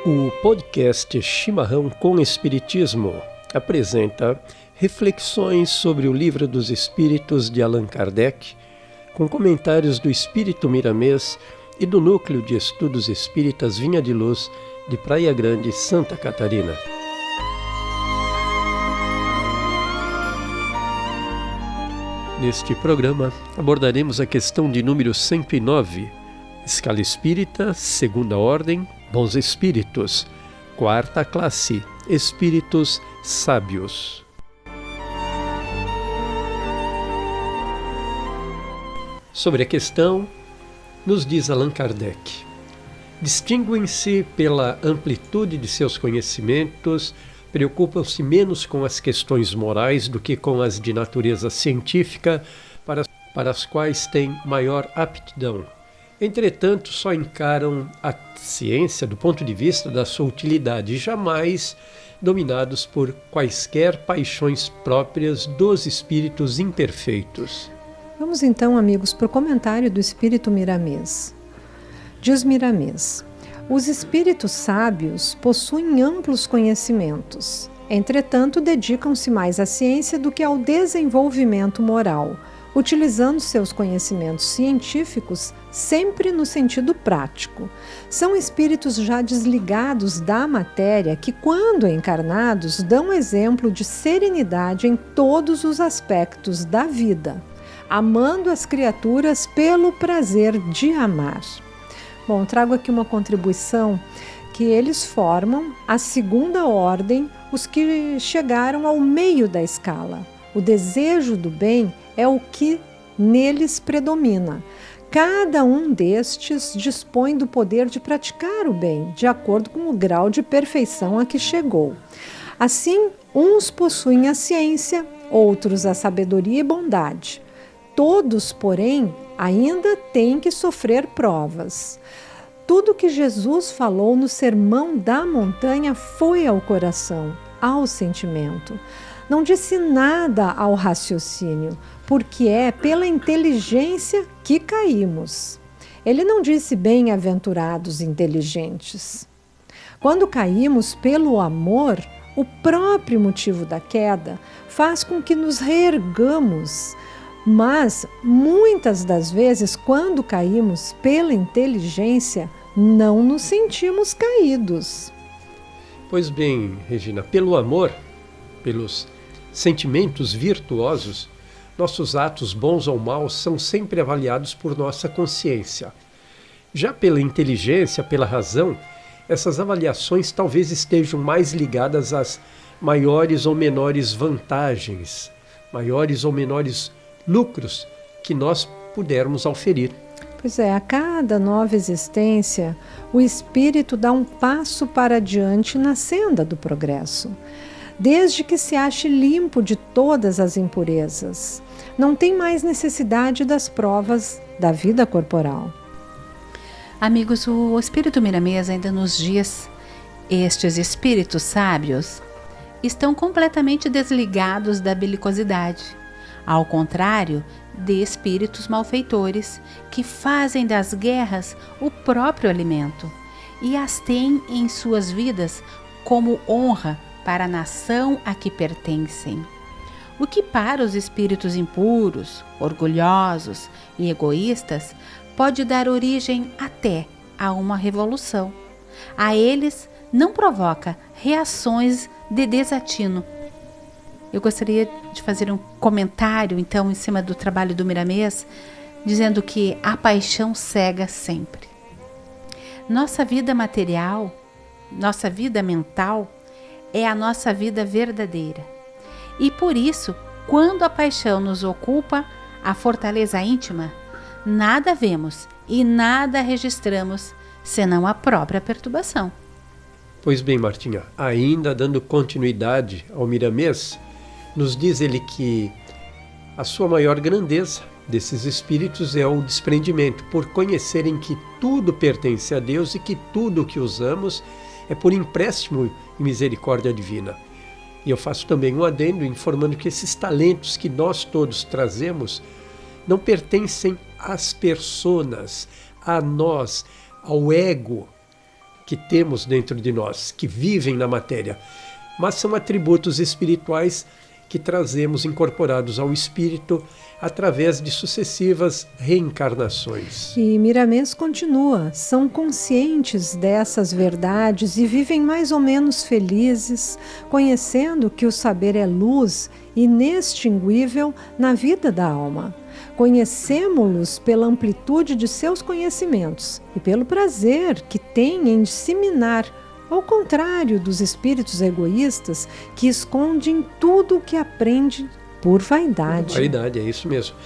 O podcast Chimarrão com Espiritismo apresenta reflexões sobre o Livro dos Espíritos de Allan Kardec, com comentários do Espírito Miramês e do Núcleo de Estudos Espíritas Vinha de Luz, de Praia Grande, Santa Catarina. Neste programa abordaremos a questão de número 109, Escala Espírita, Segunda Ordem, Bons Espíritos, Quarta Classe, Espíritos Sábios. Sobre a questão, nos diz Allan Kardec: distinguem-se pela amplitude de seus conhecimentos, preocupam-se menos com as questões morais do que com as de natureza científica, para as quais têm maior aptidão. Entretanto, só encaram a ciência do ponto de vista da sua utilidade, jamais dominados por quaisquer paixões próprias dos espíritos imperfeitos. Vamos então, amigos, para o comentário do Espírito Miramês. Diz Miramês: os espíritos sábios possuem amplos conhecimentos, entretanto dedicam-se mais à ciência do que ao desenvolvimento moral, utilizando seus conhecimentos científicos sempre no sentido prático. São espíritos já desligados da matéria que, quando encarnados, dão exemplo de serenidade em todos os aspectos da vida, amando as criaturas pelo prazer de amar. Bom, trago aqui uma contribuição que eles formam a segunda ordem, os que chegaram ao meio da escala. O desejo do bem é o que neles predomina. Cada um destes dispõe do poder de praticar o bem, de acordo com o grau de perfeição a que chegou. Assim, uns possuem a ciência, outros a sabedoria e bondade. Todos, porém, ainda têm que sofrer provas. Tudo que Jesus falou no Sermão da Montanha foi ao coração, ao sentimento. Não disse nada ao raciocínio, porque é pela inteligência que caímos. Ele não disse bem-aventurados inteligentes. Quando caímos pelo amor, o próprio motivo da queda faz com que nos reergamos. Mas, muitas das vezes, quando caímos pela inteligência, não nos sentimos caídos. Pois bem, Regina, pelo amor, pelos sentimentos virtuosos, nossos atos bons ou maus são sempre avaliados por nossa consciência. Já pela inteligência, pela razão, essas avaliações talvez estejam mais ligadas às maiores ou menores vantagens, maiores ou menores lucros que nós pudermos auferir. Pois é, a cada nova existência, o espírito dá um passo para diante na senda do progresso, desde que se ache limpo de todas as impurezas. Não tem mais necessidade das provas da vida corporal. Amigos, o Espírito Miramês ainda nos diz: estes espíritos sábios estão completamente desligados da belicosidade, ao contrário de espíritos malfeitores que fazem das guerras o próprio alimento e as têm em suas vidas como honra para a nação a que pertencem. O que para os espíritos impuros, orgulhosos e egoístas pode dar origem até a uma revolução. A eles não provoca reações de desatino. Eu gostaria de fazer um comentário, então, em cima do trabalho do Miramês, dizendo que a paixão cega sempre. Nossa vida material, nossa vida mental, é a nossa vida verdadeira. E por isso, quando a paixão nos ocupa a fortaleza íntima, nada vemos e nada registramos, senão a própria perturbação. Pois bem, Martinha, ainda dando continuidade ao Miramês, nos diz ele que a sua maior grandeza desses espíritos é o desprendimento, por conhecerem que tudo pertence a Deus e que tudo o que usamos é por empréstimo e misericórdia divina. E eu faço também um adendo informando que esses talentos que nós todos trazemos não pertencem às personas, a nós, ao ego. que temos dentro de nós, que vivem na matéria, mas são atributos espirituais que trazemos incorporados ao espírito através de sucessivas reencarnações. E Miramês continua, são conscientes dessas verdades e vivem mais ou menos felizes, conhecendo que o saber é luz inextinguível na vida da alma. Conhecemos-los pela amplitude de seus conhecimentos e pelo prazer que têm em disseminar, ao contrário dos espíritos egoístas que escondem tudo o que aprendem por vaidade. Vaidade, é isso mesmo.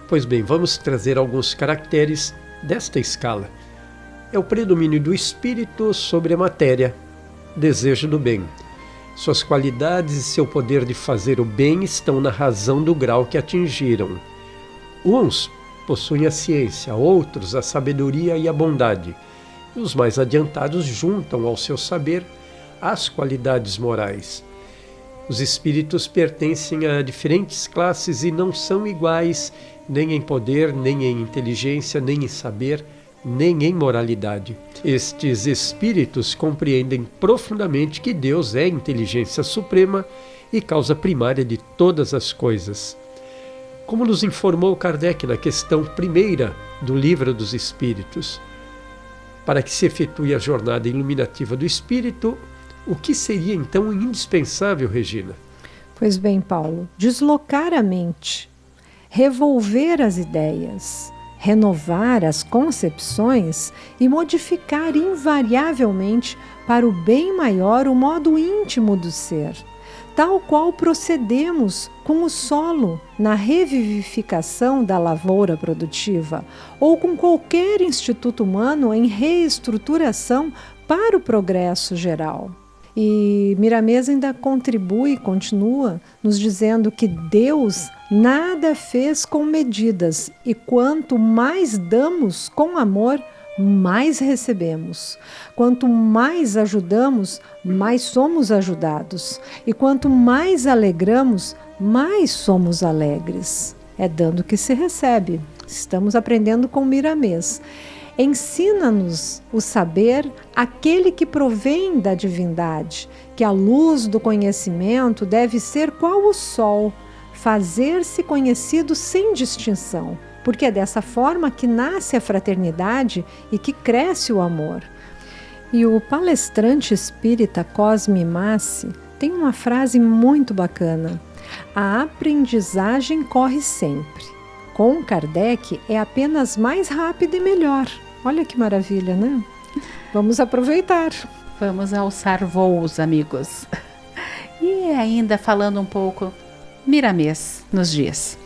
Pois bem, vamos trazer alguns caracteres desta escala. É o predomínio do espírito sobre a matéria, desejo do bem. Suas qualidades e seu poder de fazer o bem estão na razão do grau que atingiram. Uns possuem a ciência, outros a sabedoria e a bondade. E os mais adiantados juntam ao seu saber as qualidades morais. Os espíritos pertencem a diferentes classes e não são iguais nem em poder, nem em inteligência, nem em saber, nem em moralidade. Estes espíritos compreendem profundamente que Deus é a inteligência suprema e causa primária de todas as coisas. Como nos informou Kardec na questão 1ª do Livro dos Espíritos, para que se efetue a jornada iluminativa do espírito, o que seria então indispensável, Regina? Pois bem, Paulo, deslocar a mente, revolver as ideias, renovar as concepções e modificar invariavelmente para o bem maior o modo íntimo do ser, tal qual procedemos com o solo na revivificação da lavoura produtiva ou com qualquer instituto humano em reestruturação para o progresso geral. E Miramês ainda continua nos dizendo que Deus nada fez com medidas e quanto mais damos com amor, mais recebemos. Quanto mais ajudamos, mais somos ajudados. E quanto mais alegramos, mais somos alegres. É dando que se recebe. Estamos aprendendo com Miramês. Ensina-nos o saber aquele que provém da divindade, que a luz do conhecimento deve ser qual o sol, fazer-se conhecido sem distinção, porque é dessa forma que nasce a fraternidade e que cresce o amor. E o palestrante espírita Cosme Massi tem uma frase muito bacana: a aprendizagem corre sempre. Com Kardec é apenas mais rápida e melhor. Olha que maravilha, né? Vamos aproveitar. Vamos alçar voos, amigos. E ainda falando um pouco, Miramês nos diz: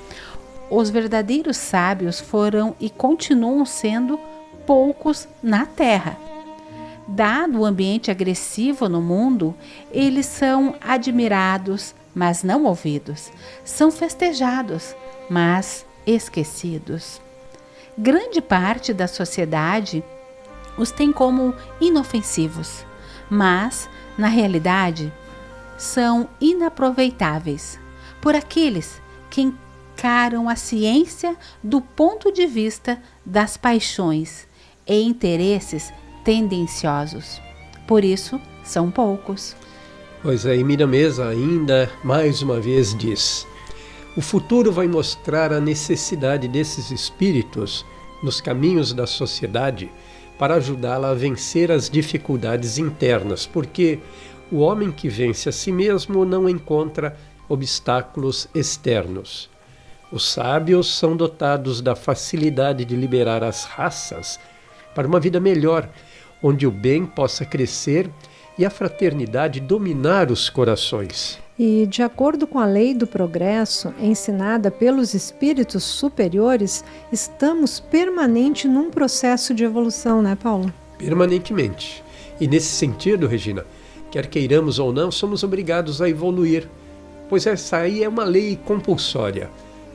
os verdadeiros sábios foram e continuam sendo poucos na Terra. Dado o ambiente agressivo no mundo, eles são admirados, mas não ouvidos. São festejados, mas esquecidos. Grande parte da sociedade os tem como inofensivos, mas, na realidade, são inaproveitáveis por aqueles que encaram a ciência do ponto de vista das paixões e interesses tendenciosos. Por isso, são poucos. Pois é, e Miramês ainda mais uma vez diz: o futuro vai mostrar a necessidade desses espíritos nos caminhos da sociedade para ajudá-la a vencer as dificuldades internas, porque o homem que vence a si mesmo não encontra obstáculos externos. Os sábios são dotados da facilidade de liberar as raças para uma vida melhor, onde o bem possa crescer e a fraternidade dominar os corações. E, de acordo com a lei do progresso ensinada pelos espíritos superiores, estamos permanente num processo de evolução, né, Paulo? Permanentemente. E nesse sentido, Regina, quer queiramos ou não, somos obrigados a evoluir, pois essa aí é uma lei compulsória.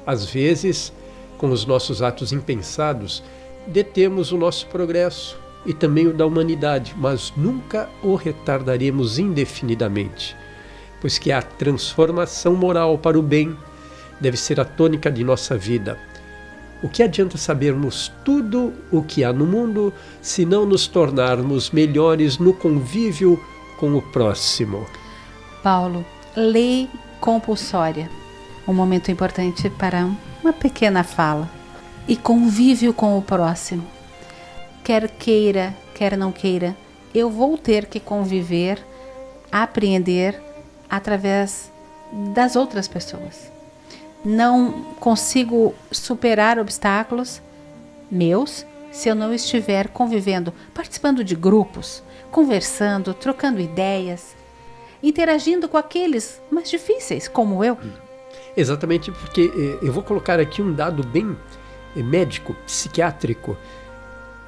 Às vezes, com os nossos atos impensados, detemos o nosso progresso e também o da humanidade, mas nunca o retardaremos indefinidamente, pois que a transformação moral para o bem deve ser a tônica de nossa vida. O que adianta sabermos tudo o que há no mundo se não nos tornarmos melhores no convívio com o próximo? Paulo, lei compulsória. Um momento importante para uma pequena fala. E convívio com o próximo. Quer queira, quer não queira, eu vou ter que conviver, apreender através das outras pessoas. Não consigo superar obstáculos meus se eu não estiver convivendo, participando de grupos, conversando, trocando ideias, interagindo com aqueles mais difíceis, como eu. Exatamente, porque eu vou colocar aqui um dado bem médico, psiquiátrico.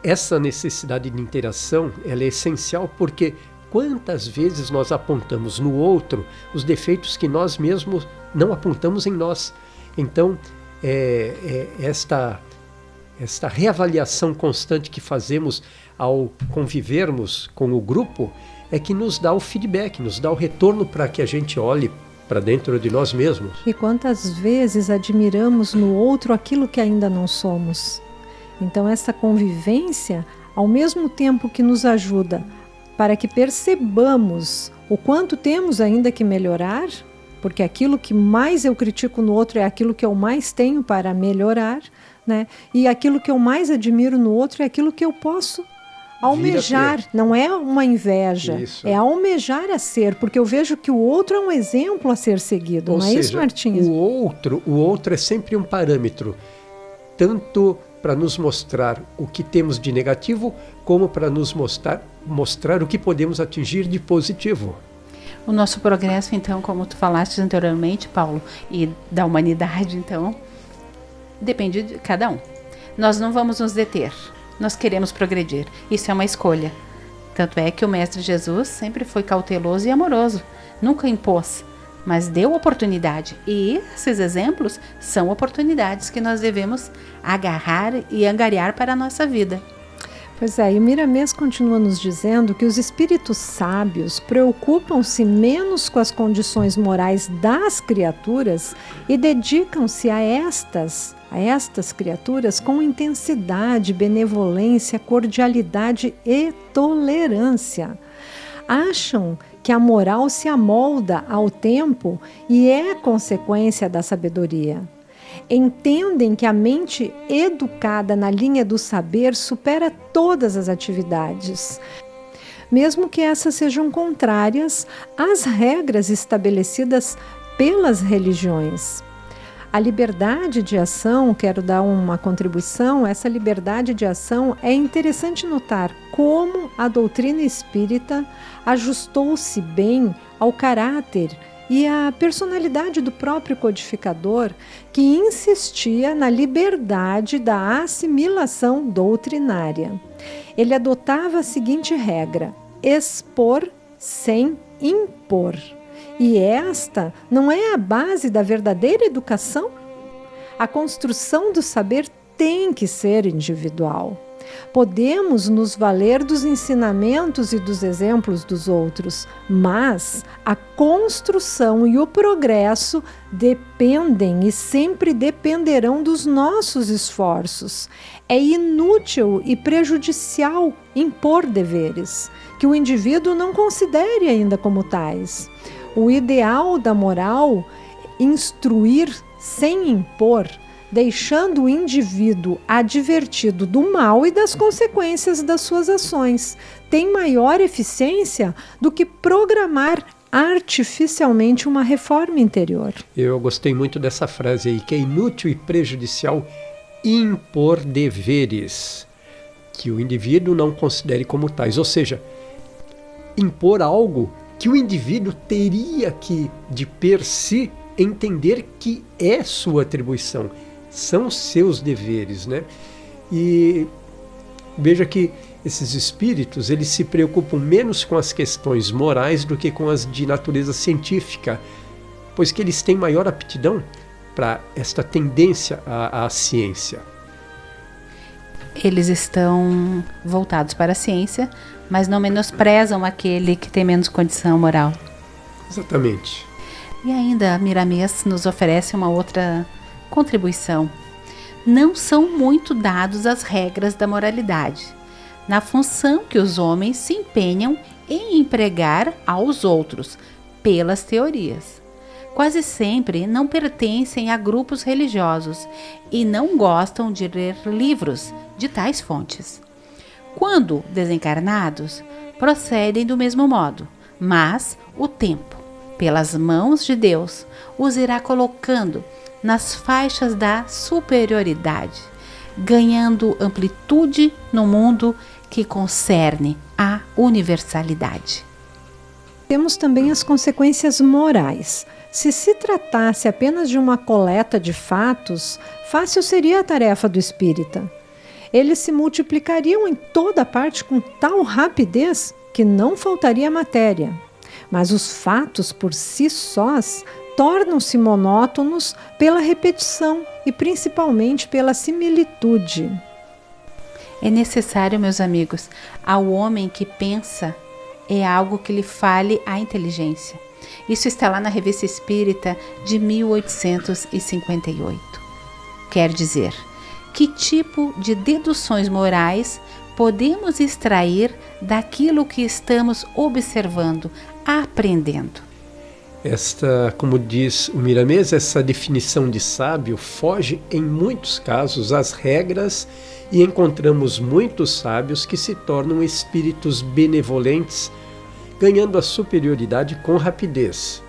Essa necessidade de interação, ela é essencial porque quantas vezes nós apontamos no outro os defeitos que nós mesmos não apontamos em nós. Então, esta reavaliação constante que fazemos ao convivermos com o grupo é que nos dá o feedback, nos dá o retorno para que a gente olhe para dentro de nós mesmos. E quantas vezes admiramos no outro aquilo que ainda não somos. Então essa convivência, ao mesmo tempo que nos ajuda para que percebamos o quanto temos ainda que melhorar, porque aquilo que mais eu critico no outro é aquilo que eu mais tenho para melhorar, né? E aquilo que eu mais admiro no outro é aquilo que eu posso almejar. Não é uma inveja, é almejar a ser, porque eu vejo que o outro é um exemplo a ser seguido. Ou não seja, é isso, Martins? O outro é sempre um parâmetro, tanto para nos mostrar o que temos de negativo, como para nos mostrar o que podemos atingir de positivo. O nosso progresso, então, como tu falaste anteriormente, Paulo, e da humanidade, então, depende de cada um. Nós não vamos nos deter, nós queremos progredir. Isso é uma escolha. Tanto é que o Mestre Jesus sempre foi cauteloso e amoroso, nunca impôs, mas deu oportunidade. E esses exemplos são oportunidades que nós devemos agarrar e angariar para a nossa vida. Pois é, e o Miramês continua nos dizendo que os espíritos sábios preocupam-se menos com as condições morais das criaturas e dedicam-se a estas criaturas com intensidade, benevolência, cordialidade e tolerância. Acham que a moral se amolda ao tempo e é consequência da sabedoria. Entendem que a mente educada na linha do saber supera todas as atividades, mesmo que essas sejam contrárias às regras estabelecidas pelas religiões. A liberdade de ação, quero dar uma contribuição, essa liberdade de ação é interessante notar como a doutrina espírita ajustou-se bem ao caráter e à personalidade do próprio codificador, que insistia na liberdade da assimilação doutrinária. Ele adotava a seguinte regra: expor sem impor. E esta não é a base da verdadeira educação? A construção do saber tem que ser individual. Podemos nos valer dos ensinamentos e dos exemplos dos outros, mas a construção e o progresso dependem e sempre dependerão dos nossos esforços. É inútil e prejudicial impor deveres que o indivíduo não considere ainda como tais. O ideal da moral, instruir sem impor, deixando o indivíduo advertido do mal e das consequências das suas ações, tem maior eficiência do que programar artificialmente uma reforma interior. Eu gostei muito dessa frase aí, que é inútil e prejudicial impor deveres que o indivíduo não considere como tais, ou seja, impor algo que o indivíduo teria que, de per si, entender que é sua atribuição, são seus deveres, né? E veja que esses espíritos, eles se preocupam menos com as questões morais do que com as de natureza científica, pois que eles têm maior aptidão para esta tendência à ciência. Eles estão voltados para a ciência, mas não menosprezam aquele que tem menos condição moral. Exatamente. E ainda Miramês nos oferece uma outra contribuição. não são muito dados às regras da moralidade, na função que os homens se empenham em empregar aos outros, pelas teorias. Quase sempre não pertencem a grupos religiosos e não gostam de ler livros de tais fontes. Quando desencarnados, procedem do mesmo modo, mas o tempo, pelas mãos de Deus, os irá colocando nas faixas da superioridade, ganhando amplitude no mundo que concerne a universalidade. Temos também as consequências morais. Se se tratasse apenas de uma coleta de fatos, fácil seria a tarefa do espírita. Eles se multiplicariam em toda parte com tal rapidez que não faltaria matéria. Mas os fatos por si sós tornam-se monótonos pela repetição e principalmente pela similitude. É necessário, meus amigos, ao homem que pensa é algo que lhe fale à inteligência. Isso está lá na Revista Espírita de 1858. Quer dizer, que tipo de deduções morais podemos extrair daquilo que estamos observando, aprendendo? Esta, como diz o Miramês, essa definição de sábio foge em muitos casos às regras e encontramos muitos sábios que se tornam espíritos benevolentes, ganhando a superioridade com rapidez.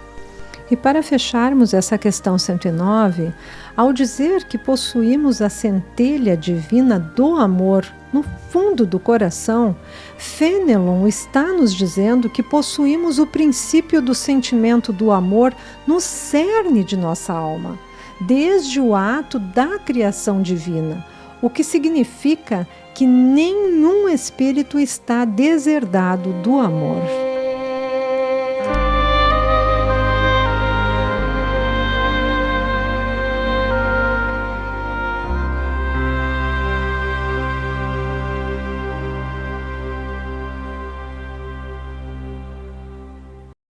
E para fecharmos essa questão 109, ao dizer que possuímos a centelha divina do amor no fundo do coração, Fenelon está nos dizendo que possuímos o princípio do sentimento do amor no cerne de nossa alma, desde o ato da criação divina, o que significa que nenhum espírito está deserdado do amor.